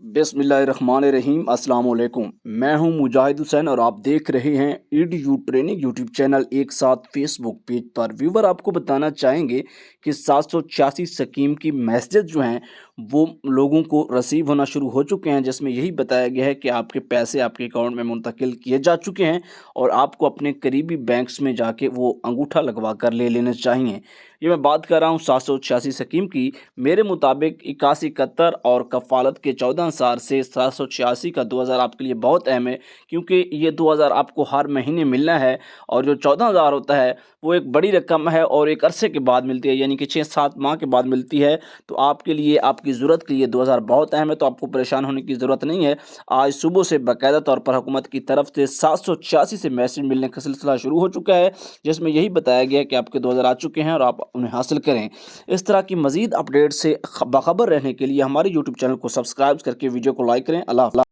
बिस्मिल्लाहिर्रहमानिर्रहीम अस्सलाम वालेकुम। मैं हूं मुजाहिद हुसैन और आप देख रहे हैं ईडीयू ट्रेनिंग यूट्यूब चैनल एक साथ फेसबुक पेज पर। व्यूवर आपको बताना चाहेंगे कि 786 स्कीम की मैसेज जो हैं वो लोगों को रिसीव होना शुरू हो चुके हैं, जिसमें यही बताया गया है कि आपके पैसे आपके अकाउंट में मुंतकिल किए जा चुके हैं और आपको अपने करीबी बैंक्स में जाके वो अंगूठा लगवा कर ले लेने चाहिए। ये मैं बात कर रहा हूँ 786 स्कीम की। मेरे मुताबिक 8171 और कफ़ालत के 14 से 786 का 2000 आपके लिए बहुत अहम है, क्योंकि ये 2000 आपको हर महीने मिलना है और जो 14,000 होता है वो एक बड़ी रकम है और एक अरसे के बाद मिलती है, यानी कि 6-7 माह के बाद मिलती है। तो आपके लिए आपकी ज़रूरत के लिए 2000 बहुत अहम है, तो आपको परेशान होने की ज़रूरत नहीं है। आज सुबह से बाकायदा तौर पर हुकूमत की तरफ से 786 से मैसेज मिलने का सिलसिला शुरू हो चुका है, जिसमें यही बताया गया है कि आपके 2000 आ चुके हैं और आप उन्हें हासिल करें। इस तरह की मज़ीद अपडेट से बाखबर रहने के लिए हमारे यूट्यूब चैनल को सब्सक्राइब करके वीडियो को लाइक करें। अल्लाह हाफ़िज़।